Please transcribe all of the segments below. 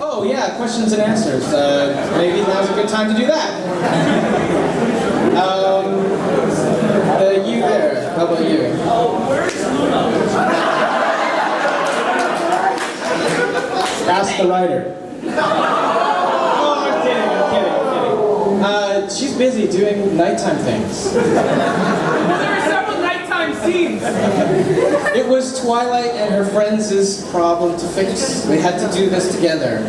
Oh yeah, questions and answers. Maybe now's a good time to do that. You there, how about you? Ask the writer. Oh, I'm kidding. She's busy doing nighttime things. Well, there are several nighttime scenes. It was Twilight and her friends' problem to fix. We had to do this together.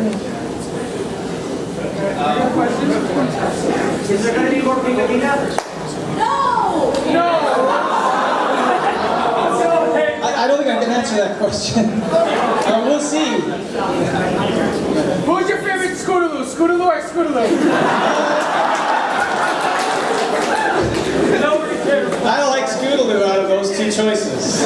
Is there going to be more Picadillas? No! I don't think I can answer that question. We'll see. Who's your favorite Scootaloo? Scootaloo or Scootaloo? I don't like Scootaloo out of those two choices.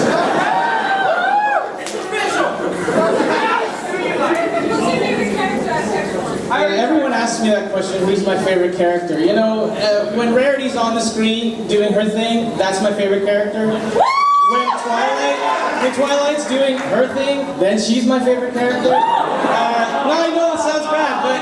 Everyone asks me that question, who's my favorite character? You know, when Rarity's on the screen doing her thing, that's my favorite character. When Twilight's doing her thing, then she's my favorite character. No, I know it sounds bad, but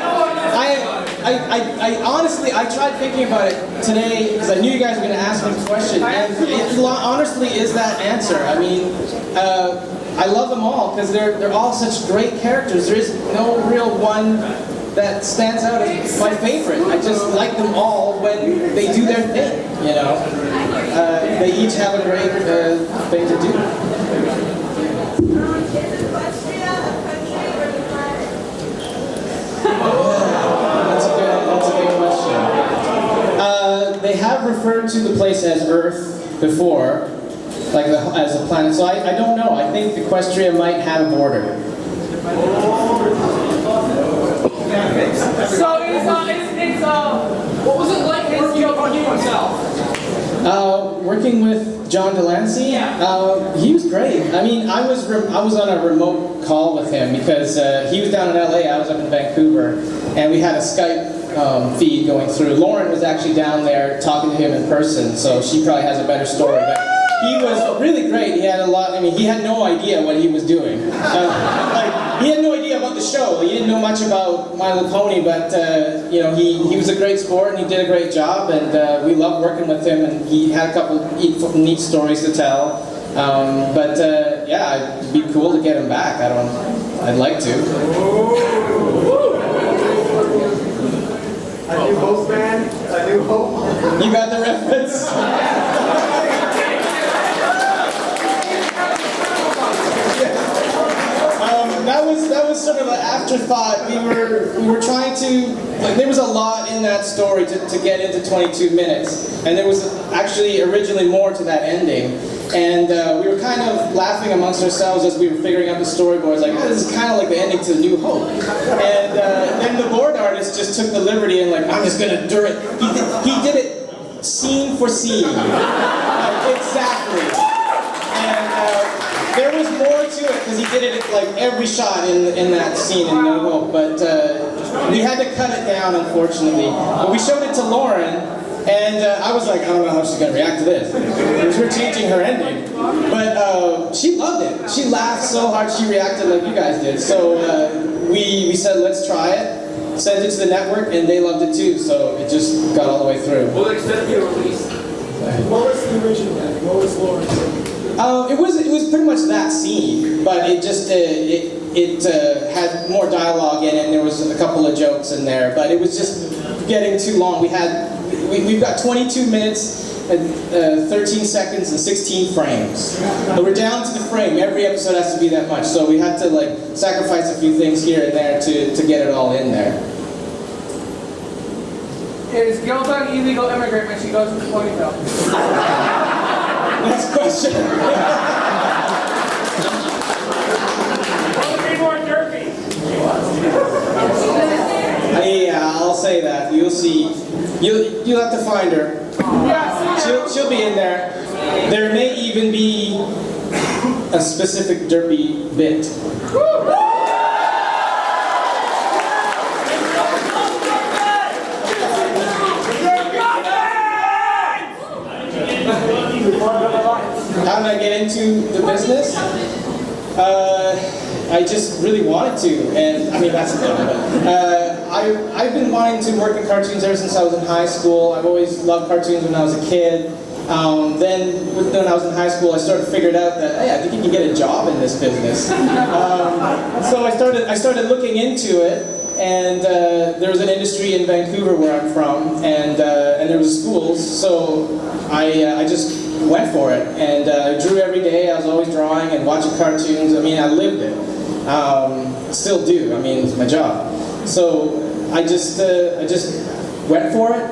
I honestly, I tried thinking about it today because I knew you guys were going to ask me the question, and it honestly is that answer. I mean, I love them all because they're all such great characters. There is no real one that stands out as my favorite. I just like them all when they do their thing, you know. They each have a great thing to do. That's a good question. They have referred to the place as Earth before, like as a planet, so I don't know. I think Equestria might have a border. So what was it like working on yourself? Working with John Delancey, he was great. I mean, I was on a remote call with him because he was down in LA, I was up in Vancouver, and we had a Skype feed going through. Lauren was actually down there talking to him in person, so she probably has a better story. But he was really great. He had a lot. I mean, he had no idea what he was doing. He had no idea about the show. He didn't know much about My Little Pony, but you know, he was a great sport and he did a great job, and we loved working with him. And he had a couple neat stories to tell. Yeah, it'd be cool to get him back. I'd like to. A new hope, man. A new hope. You got the reference? That was sort of an afterthought. We were trying to, like, there was a lot in that story to get into 22 minutes, and there was actually originally more to that ending. And we were kind of laughing amongst ourselves as we were figuring out the storyboards, like, oh, this is kind of like the ending to New Hope. And then the board artist just took the liberty and, like, I'm just gonna do it. He did it scene for scene, exactly. And there was more to it because he did it like every shot in that scene in No Hope, but we had to cut it down, unfortunately. But we showed it to Lauren, and I was like, I don't know how she's going to react to this, because we're changing her ending. But she loved it. She laughed so hard, she reacted like you guys did. So we said, let's try it. Sent it to the network, and they loved it too, so it just got all the way through. Will it be released? What was the original ending? What was Lauren's ending? It was pretty much that scene, but it just it had more dialogue in it, and there was a couple of jokes in there, but it was just getting too long. We've got 22 minutes, 13 seconds, and 16 frames. But we're down to the frame. Every episode has to be that much, so we had to like sacrifice a few things here and there to get it all in there. Is Gilda an illegal immigrant when she goes to the ponytail? Next question. Will be more derpy? Yeah, I'll say that. You'll see. You'll have to find her. Yeah, She'll be in there. There may even be a specific derpy bit. How did I get into the business? I just really wanted to, and I mean that's a thing, but I've been wanting to work in cartoons ever since I was in high school. I've always loved cartoons when I was a kid. Then when I was in high school, I started figuring out that, hey, I think you can get a job in this business. So I started looking into it, and there was an industry in Vancouver where I'm from, and there was schools, so I just went for it, and I drew every day. I was always drawing and watching cartoons. I mean, I lived it. Still do. I mean, it's my job. So I just went for it.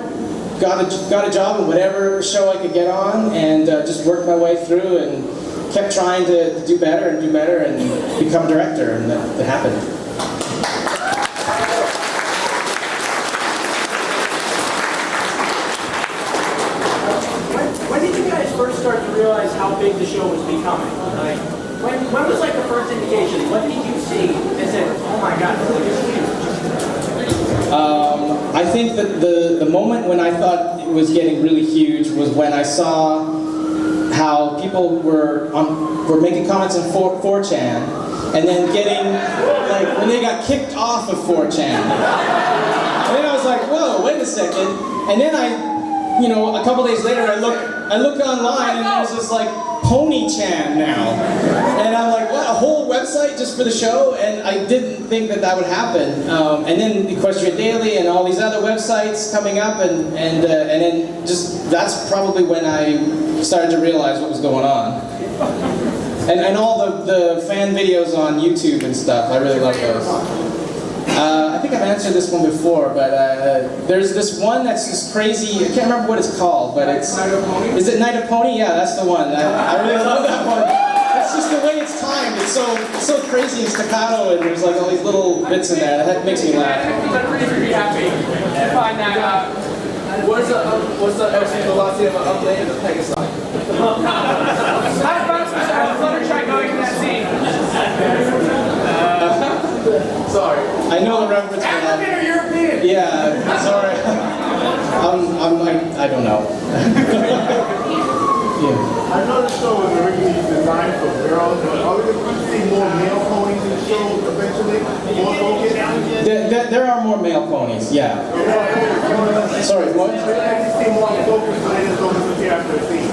Got a job in whatever show I could get on, and just worked my way through and kept trying to do better and become director, and that happened. When did you guys first start to realize how big the show was becoming? Like, when was like the first indication? What did you see and said, oh my God, this is huge? I think that the moment when I thought it was getting really huge was when I saw how people were making comments on 4chan, and then getting, like, when they got kicked off of 4chan. And then I was like, whoa, wait a second. And then a couple days later, I looked online, and there was this, like, PonyChan now. And I'm like, what, a whole website just for the show? And I didn't think that would happen. And then Equestria Daily and all these other websites coming up, and then just, that's probably when I started to realize what was going on. And all the fan videos on YouTube and stuff, I really love those. I think I've answered this one before, but there's this one that's just crazy. I can't remember what it's called, but it's... Night of Pony? Is it Night of Pony? Yeah, that's the one. I really love that one. It's just the way it's timed. It's so crazy and staccato, and there's like all these little bits in there. That makes me laugh. That really made me happy to find that out. What's the velocity of an upland and a Pegasi? How fast was Fluttershy going in that scene? Sorry. I know the reference to African that. or European? Yeah, sorry. I don't know. Yeah. I know the show was originally designed for girls, but are we going to see more male ponies in the show eventually? More focus? There are more male ponies, yeah. Sorry, what? I'd like to see more focus, but they just don't disappear after a scene.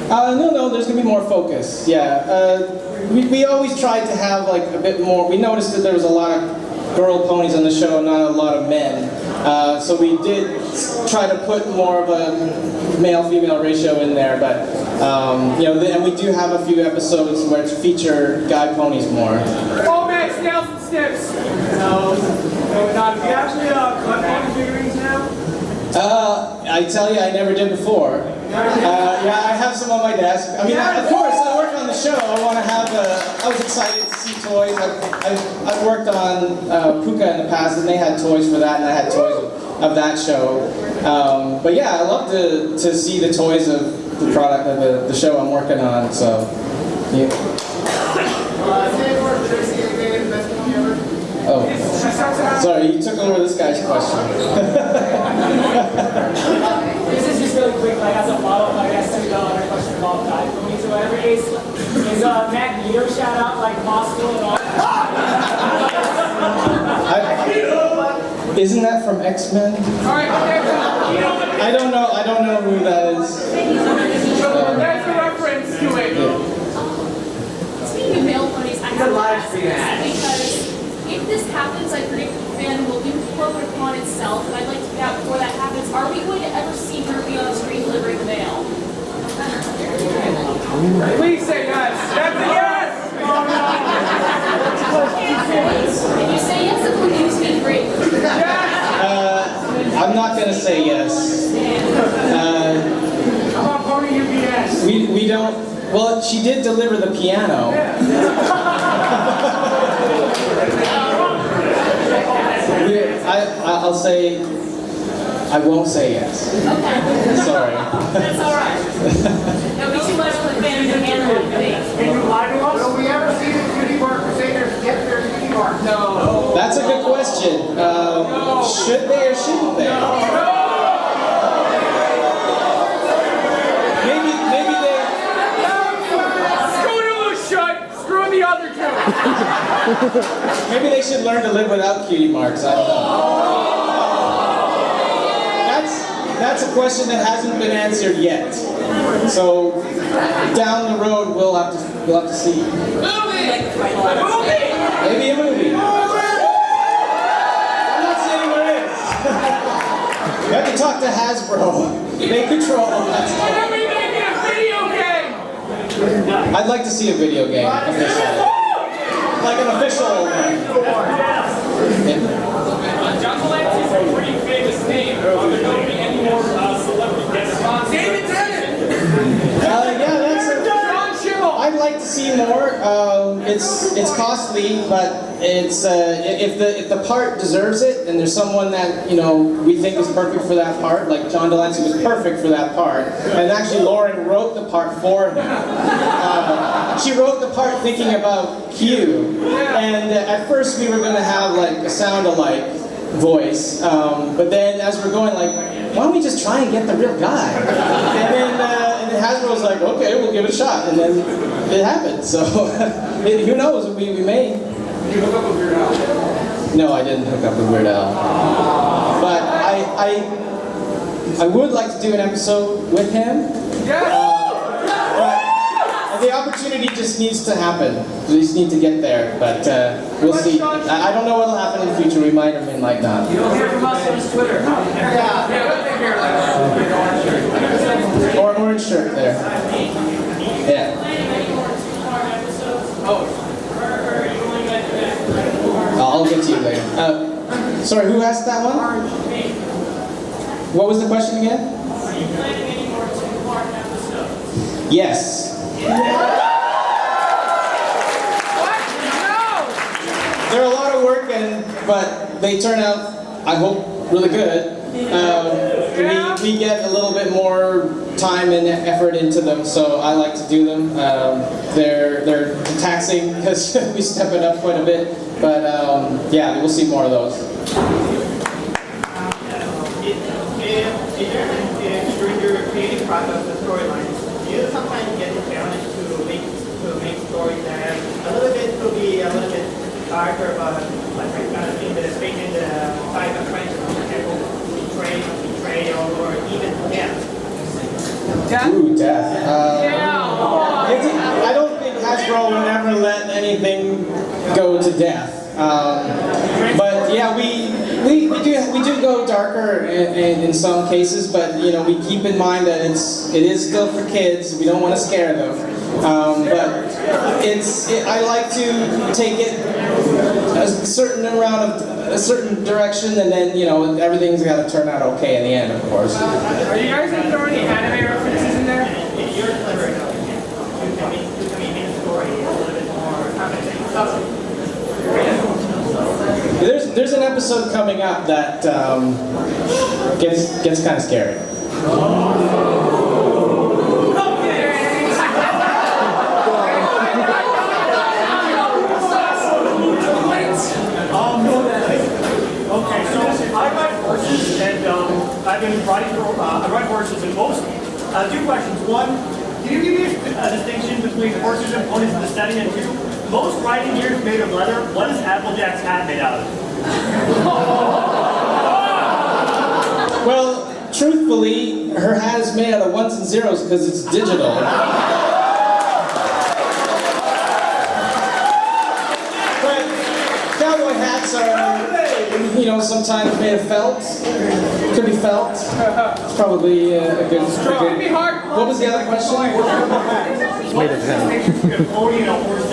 No, there's gonna be more focus, yeah. We always tried to have like a bit more. We noticed that there was a lot of girl ponies on the show, not a lot of men. So we did try to put more of a male-female ratio in there, but and we do have a few episodes where it's feature guy ponies more. Oh man, snails and snips. No, not. Do you actually cut pony figurines now? I tell you, I never did before. Yeah, I have some on my desk. I mean, of course, I work on the show. I want to have. I was excited to see toys. I've worked on Puka in the past, and they had toys for that, and I had toys of that show. But yeah, I love to see the toys of the product of the show I'm working on. So, yeah. Oh, sorry, you took over this guy's question. This is just really quick, like as a follow-up, I guess, to the other question about dive ponies or whatever. Is Magneto shout out like possible at all? Isn't that from X-Men? Alright, I don't know who that is. there's the reference to it. Speaking of male ponies, I have to ask this because if this happens, I predict the fan will incorporate upon itself, and I'd like to get out before that happens. Are we going to ever see Ruby on the screen delivering the mail? Please say yes. That's a yes! If you say yes, it will use me great. I'm not gonna say yes. Come on, Pony UPS. We don't. Well, she did deliver the piano. I'll say. I won't say yes. Okay. Sorry. That's all right. That'll be too much for the fan to handle. Can you lie to us? Will we ever see the cutie bar crusaders get their cutie bar? No. That's a good question. Should they or shouldn't they? Maybe they. Screw the shut. Screw the other two. Maybe they should learn to live without cutie marks. I don't know. That's a question that hasn't been answered yet. So down the road we'll have to see. Maybe a movie. I'm not saying there is. You have to talk to Hasbro. They control all that stuff. I'd like to see a video game. Officially. Like an official one. John Delancey is a pretty famous name. Are there going to be any more celebrity guest sponsors? David Tennant! Yeah, that's John Schimmel! I'd like to see more. It's costly, but it's if the part deserves it, and there's someone that we think is perfect for that part, like John Delancey was perfect for that part, and actually Lauren wrote the part for him. She wrote the part thinking about Q, and at first we were going to have like a sound-alike voice, but then as we're going like, why don't we just try and get the real guy? And then Hasbro was like, okay, we'll give it a shot, and then it happened. So who knows? We may. You hook up with Weird Al? No, I didn't hook up with Weird Al. But I would like to do an episode with him. But the opportunity just needs to happen. We just need to get there, but we'll see. I don't know what'll happen in the future. We might or may like not. You don't hear from us on his Twitter. Or an orange shirt there. Yeah. I'll get to you later. Sorry, who asked that one? What was the question again? Are you planning any more two-part episodes? Yes. They're a lot of work, but they turn out, I hope, really good. We get a little bit more time and effort into them, so I like to do them. They're taxing because we step it up quite a bit, but yeah, we'll see more of those. During your creative process of storylines, do you sometimes get the challenge to make stories that a little bit darker, but like kind of in the space in the side of French, for example, betrayal, or even death? Ooh, death. I don't think Hasbro would ever let anything go to death. But yeah, we do go darker in some cases, but we keep in mind that it is still for kids. We don't want to scare them, but I like to take it a certain direction, and then everything's got to turn out okay in the end, of course. Are you guys going to throw any anime references in there? If you're clever enough, you can make the story a little bit more complicated. There's an episode coming up that gets kind of scary. Okay, so I ride horses, and I've been riding I ride horses in most. Two questions. One, can you give me a distinction between horses and ponies in the setting? And two, most riding gear is made of leather. What is Applejack's hat made out of? Well, truthfully, her hat is made out of ones and zeros because it's digital. But cowboy hats are, sometimes made of felt. Could be felt. It's probably a good. What was the other question? Made of hemp.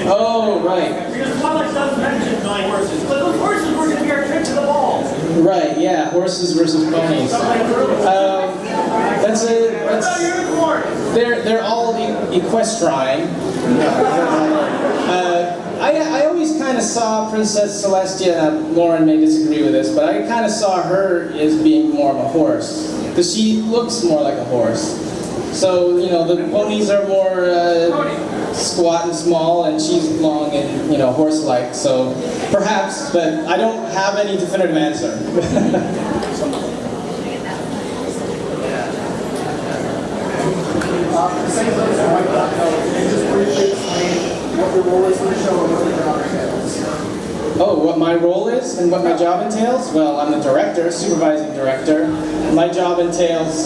Oh, right. Because the public doesn't mention flying horses. But those horses were going to be our trip to the ball. Right. Yeah. Horses versus ponies. They're all equestrine. I always kind of saw Princess Celestia, and Lauren may disagree with this, but I kind of saw her as being more of a horse, because she looks more like a horse. So, the ponies are more squat and small, and she's long and, horse-like, so perhaps, but I don't have any definitive answer. The same thing as I might not know, and just briefly explain what your role is in the show and what your job entails. Oh, what my role is and what my job entails? Well, I'm the director, supervising director. My job entails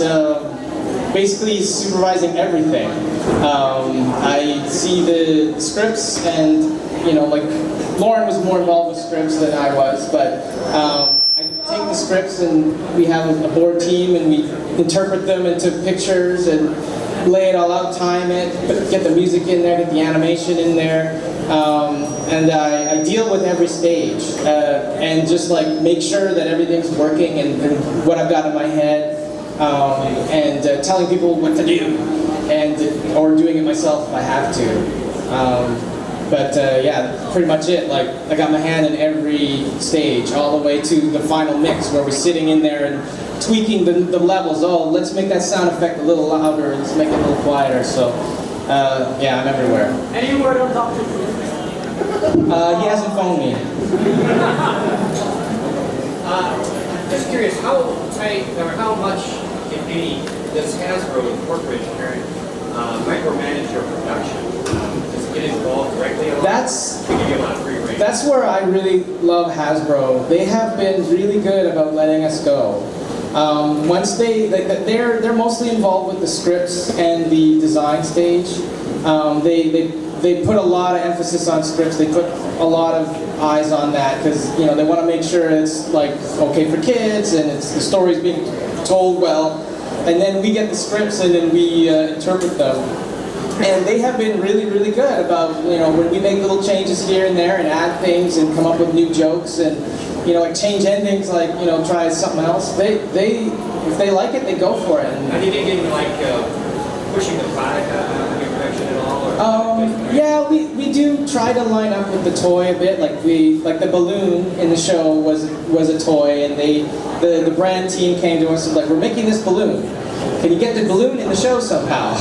basically supervising everything. I see the scripts and, you know, like Lauren was more involved with scripts than I was, but I take the scripts and we have a board team and we interpret them into pictures and lay it all out, time it, get the music in there, get the animation in there. And I deal with every stage and just like make sure that everything's working and what I've got in my head and telling people what to do or doing it myself if I have to. But yeah, pretty much it. Like I got my hand in every stage all the way to the final mix where we're sitting in there and tweaking the levels. Oh, let's make that sound effect a little louder, let's make it a little quieter. So yeah, I'm everywhere. Any word on Dr. Drew? He hasn't phoned me. Just curious, how tight or how much, if any, does Hasbro incorporate parent micromanage your production? Does it get involved directly? They give you a lot of free rein. That's where I really love Hasbro. They have been really good about letting us go. Once they're mostly involved with the scripts and the design stage. They put a lot of emphasis on scripts. They put a lot of eyes on that because you know they want to make sure it's like okay for kids and the story's being told well. And then we get the scripts and then we interpret them. And they have been really, really good about when we make little changes here and there and add things and come up with new jokes and like change endings, like try something else. If they like it, they go for it. And have you been getting like pushing the product in your production at all? Yeah, we do try to line up with the toy a bit. Like the balloon in the show was a toy, and the brand team came to us and like, we're making this balloon. Can you get the balloon in the show somehow?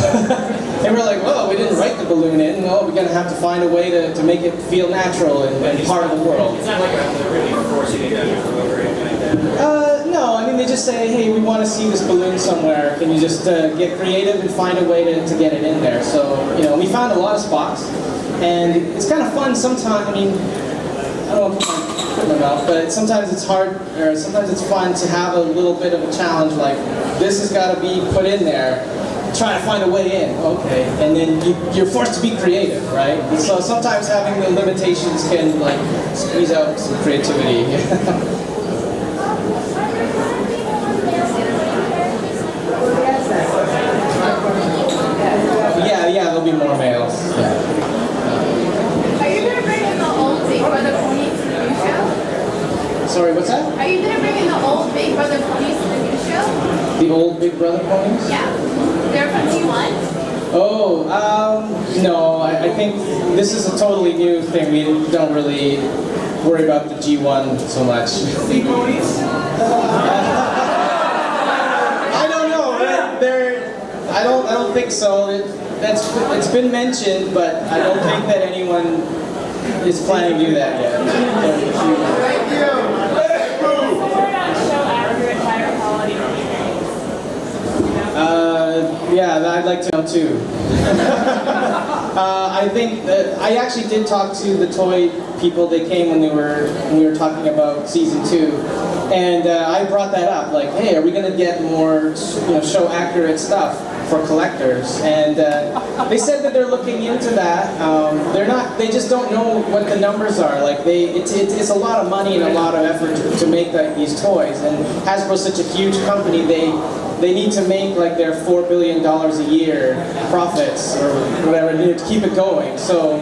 And we're like, well, we didn't write the balloon in. Well, we're gonna have to find a way to make it feel natural and part of the world. It's not like they're really forcing it down your throat or anything like that. No, I mean they just say, hey, we want to see this balloon somewhere. Can you just get creative and find a way to get it in there? So we found a lot of spots, and it's kind of fun sometimes. I mean, I don't want to put my foot in my mouth, but sometimes it's hard, or sometimes it's fun to have a little bit of a challenge. Like this has got to be put in there. Try to find a way in, okay, and then you're forced to be creative, right? So sometimes having the limitations can like squeeze out some creativity. Yeah, there'll be more males. Yeah. Are you gonna bring in the old Big Brother ponies to the new show? Sorry, what's that? Are you gonna bring in the old Big Brother ponies to the new show? The old Big Brother ponies? Yeah. They're from G1? Oh, no, I think this is a totally new thing. We don't really worry about the G1 so much. Sea ponies? I don't know. I don't think so. It's been mentioned, but I don't think that anyone is planning to do that yet. Thank you. Yeah, I'd like to know too. I think that I actually did talk to the toy people. They came when we were talking about season 2, and I brought that up. Like, hey, are we going to get more show accurate stuff for collectors? And they said that they're looking into that. They're not. They just don't know what the numbers are. Like it's a lot of money and a lot of effort to make these toys. And Hasbro's such a huge company. They need to make like their $4 billion a year profits or whatever to keep it going. So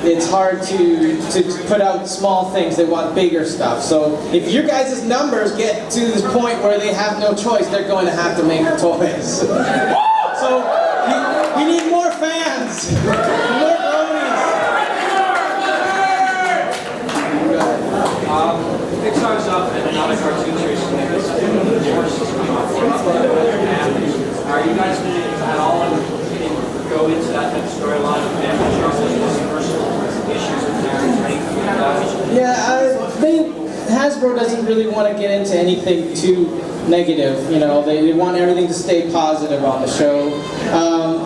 it's hard to put out small things. They want bigger stuff. So if your guys' numbers get to this point where they have no choice, they're going to have to make the toys. So we need more fans. More Pixar's up and another cartoon series is are you guys going to at all go into that type of storyline of family struggles, personal issues with marriage? Yeah, Hasbro doesn't really want to get into anything too negative. You know, they want everything to stay positive on the show.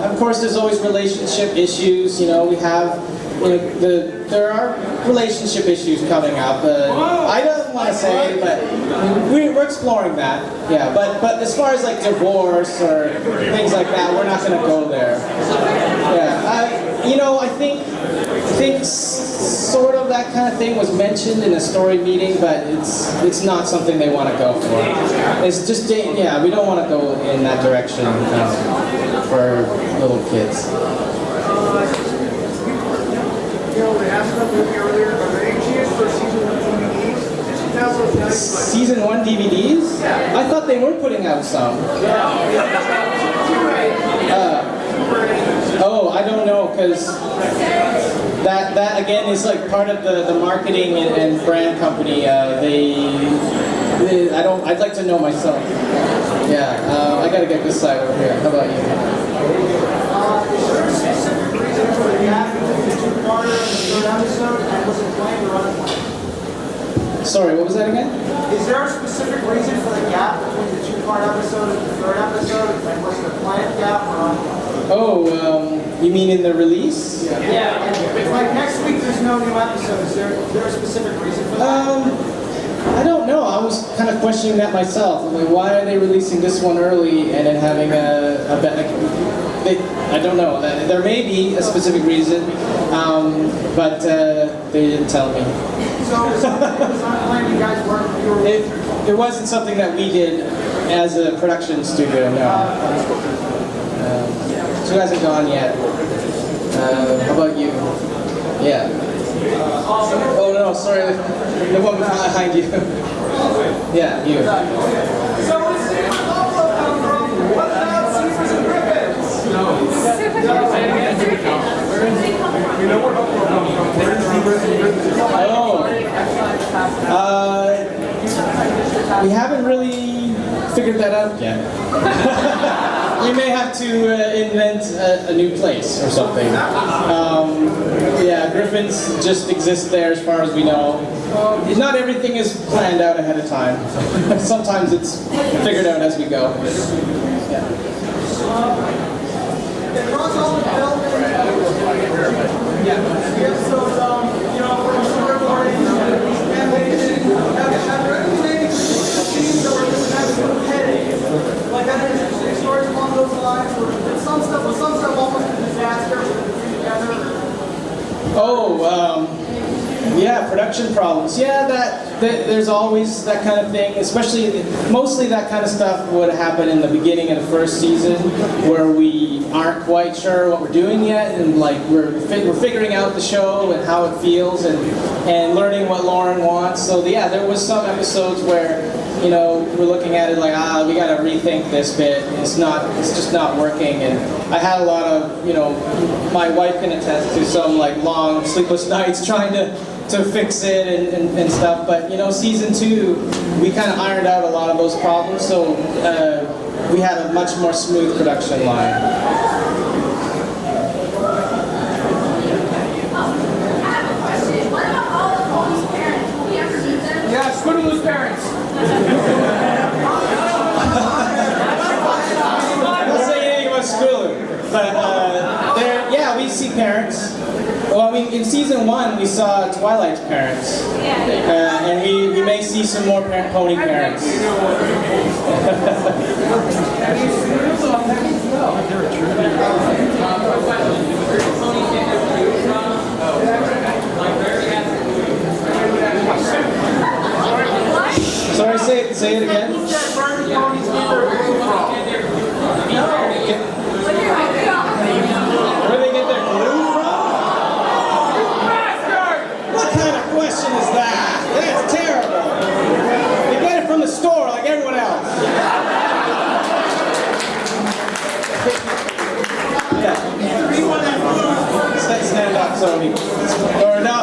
Of course, there's always relationship issues. You know, we have, you know, there are relationship issues coming up. I don't want to say, but we're exploring that. Yeah, but as far as like divorce or things like that, we're not going to go there. Yeah, you know, I think sort of that kind of thing was mentioned in a story meeting, but it's not something they want to go for. It's just, yeah, we don't want to go in that direction for little kids. You know, they asked about movie earlier, are there any chance for season 1 DVDs? Season 1 DVDs? I thought they were putting out some. Oh, I don't know, because that again is like part of the marketing and brand company. I'd like to know myself. Yeah, I gotta get this side over here. How about you? Is there a specific reason for the gap between the two-parter and the third episode, and was it planned or unplanned? Sorry, what was that again? Is there a specific reason for the gap between the two-part episode and the third episode, and was it a planned gap or unplanned? Oh, you mean in the release? Yeah. Like next week, there's no new episode. Is there a specific reason for that? I don't know. I was kind of questioning that myself. I'm like, why are they releasing this one early and then having I don't know. There may be a specific reason, but they didn't tell me. So it was unplanned. You guys weren't. It wasn't something that we did as a production studio. No. So you guys are gone yet. How about you? Yeah. Oh no, sorry. The one behind you. Yeah, you. So is it what about Caesars and Griffins? We haven't really figured that out yet. We may have to invent a new place or something. Yeah, Griffins just exist there as far as we know. Not everything is planned out ahead of time. Sometimes it's figured out as we go. Yeah. Across all the buildings, yeah, so, you know, for storyboarding, and have there any maybe scenes that were just having a headache? Like, other interesting stories along those lines, or some stuff almost a disaster with the three together? Oh, yeah, production problems. Yeah, there's always that kind of thing, especially, mostly that kind of stuff would happen in the beginning of the first season, where we aren't quite sure what we're doing yet, and like we're figuring out the show and how it feels, and learning what Lauren wants. So yeah, there was some episodes where, you know, we're looking at it like, we gotta rethink this bit. It's just not working. And I had a lot of, you know, my wife can attest to some like long sleepless nights trying to fix it and stuff. But you know, season 2, we kind of ironed out a lot of those problems, so we had a much more smooth production line. Yeah, Squidward's parents. I don't say anything about Squidward, but yeah, we see parents. Well, I mean, in season 1, we saw Twilight's parents, and we may see some more pony parents. Sorry, say it again. He said, where do ponies get their glue from? Where they get their glue from? What kind of question is that? That's terrible. They get it from the store like everyone else. Yeah. Stand up, so he, or no.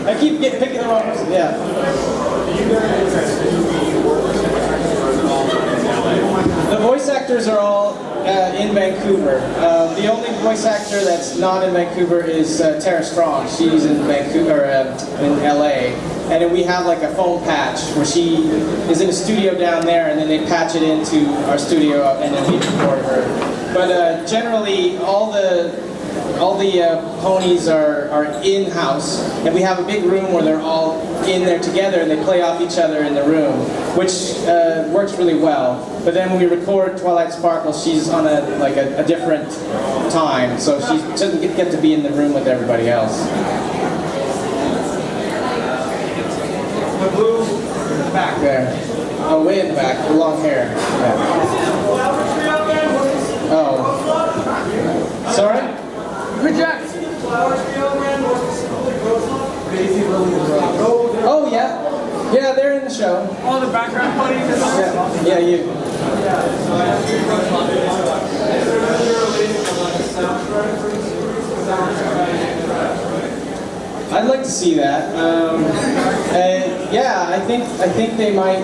I keep picking the wrong person. Yeah. The voice actors are all in Vancouver. The only voice actor that's not in Vancouver is Tara Strong. She's in Vancouver, in LA. and then we have like a phone patch where she is in a studio down there, and then they patch it into our studio, and then we record her. But generally, all the ponies are in-house, and we have a big room where they're all in there together, and they play off each other in the room, which works really well. But then when we record Twilight Sparkle, she's on a different time, so she doesn't get to be in the room with everybody else. The blue in the back. There. Oh, way in the back, the long hair. Yeah. Oh. Sorry? Reject. Oh, yeah. Yeah, they're in the show. Oh, the background ponies. Yeah, you. I'd like to see that. Yeah, I think they might.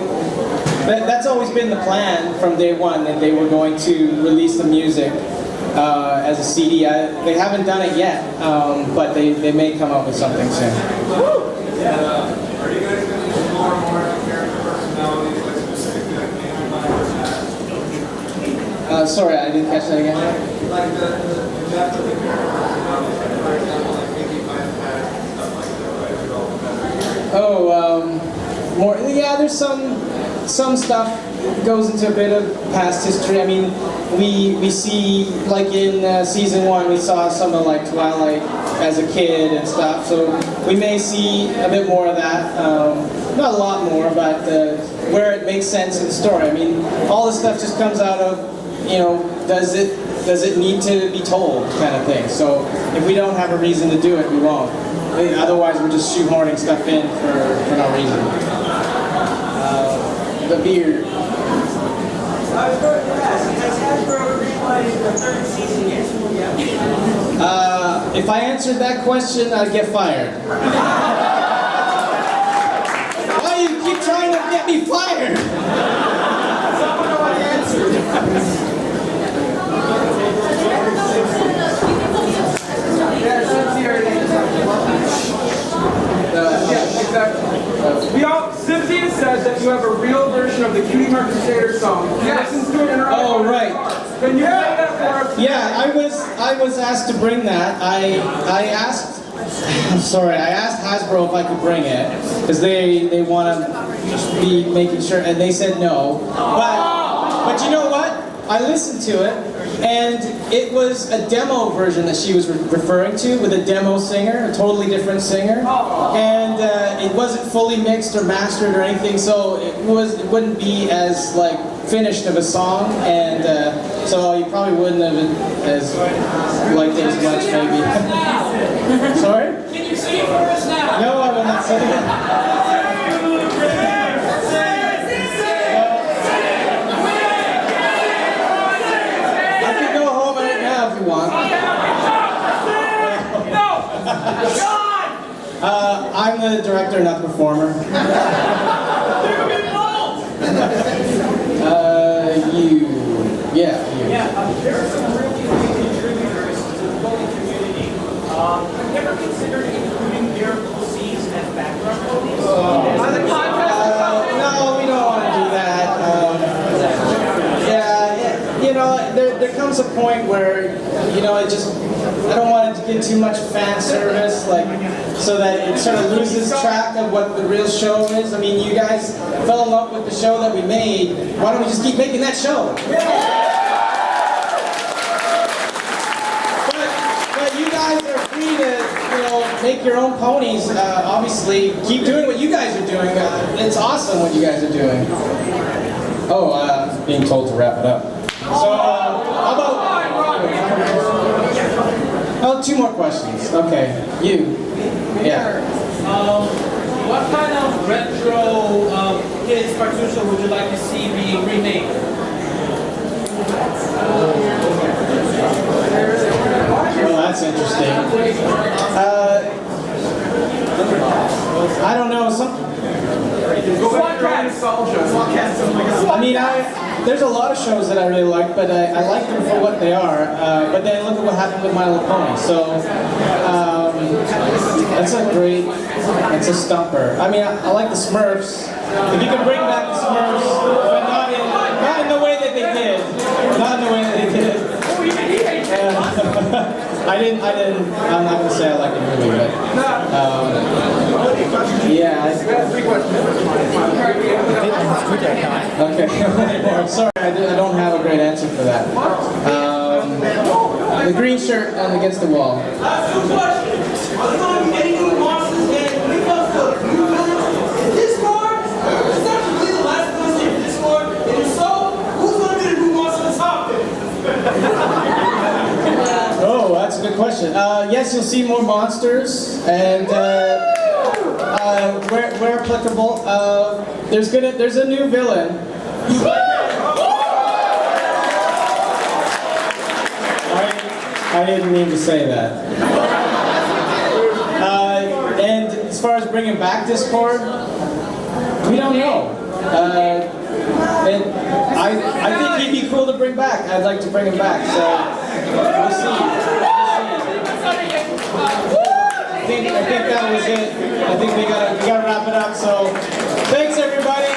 That's always been the plan from day one, that they were going to release the music as a CD. They haven't done it yet, but they may come up with something soon. Are you guys going to do more and more character personalities, like specifically like the Sorry, I didn't catch that again. like the depth of the character personalities, like for example, like Mickey Five Pack and stuff like that, right? Oh, more. Yeah, there's some stuff goes into a bit of past history. I mean, we see, like in season 1, we saw some of like Twilight as a kid and stuff. So we may see a bit more of that. Not a lot more, but where it makes sense in the story. I mean, all this stuff just comes out of, does it need to be told kind of thing. So if we don't have a reason to do it, we won't. Otherwise, we're just shoehorning stuff in for no reason. The beard. I was going to ask, has Hasbro greenlighted the 3rd season yet? If I answered that question, I'd get fired. Why do you keep trying to get me fired? Someone know what the answer is. Yeah, exactly. Cynthia said that you have a real version of the Cutie Mark Crusader song. Yes. Listen to it in her Oh, right. Can you play that for us? Yeah, I was asked to bring that. I asked Hasbro if I could bring it, because they want to be making sure, and they said no. But you know what? I listened to it, and it was a demo version that she was referring to, with a demo singer, a totally different singer, and it wasn't fully mixed or mastered or anything, so it wouldn't be as like finished of a song, and so you probably wouldn't have as liked it as much, maybe. Sorry? Can you sing it for us now? No, I will not sing it. I'm the director, not the performer. You. Yeah. There are some really big contributors to the pony community. Have you ever considered including Miracle Seas as background ponies? No, we don't want to do that. There comes a point where, I don't want it to get too much fan service, so that it sort of loses track of what the real show is. I mean, you guys fell in love with the show that we made. Why don't we just keep making that show? But you guys are free to, make your own ponies. Obviously, keep doing what you guys are doing. It's awesome what you guys are doing. Oh, being told to wrap it up. So, how about... Oh, 2 more questions. Okay, you. Yeah. What kind of retro kids cartoon show would you like to see being remade? Well, that's interesting. I don't know. I mean, there's a lot of shows that I really like, but I like them for what they are. But then look at what happened with My Little Pony. So, That's a great, that's a stumper. I mean, I like the Smurfs. If you can bring back the Smurfs, but not in the way that they did. Not in the way that they did. I'm not going to say I like the movie, but, yeah. Okay, sorry, I don't have a great answer for that. The green shirt against the wall. Two questions. Are there going to be any new monsters? And when it comes to new villains in Discord, is that really the last villain in Discord? And if so, who's going to be the new monster to top it? Oh, that's a good question. Yes, you'll see more monsters, and where applicable, there's a new villain. I didn't mean to say that. And as far as bringing back Discord, we don't know. And I think he'd be cool to bring back. I'd like to bring him back. So we'll see. I think that was it. I think we gotta wrap it up. So thanks everybody.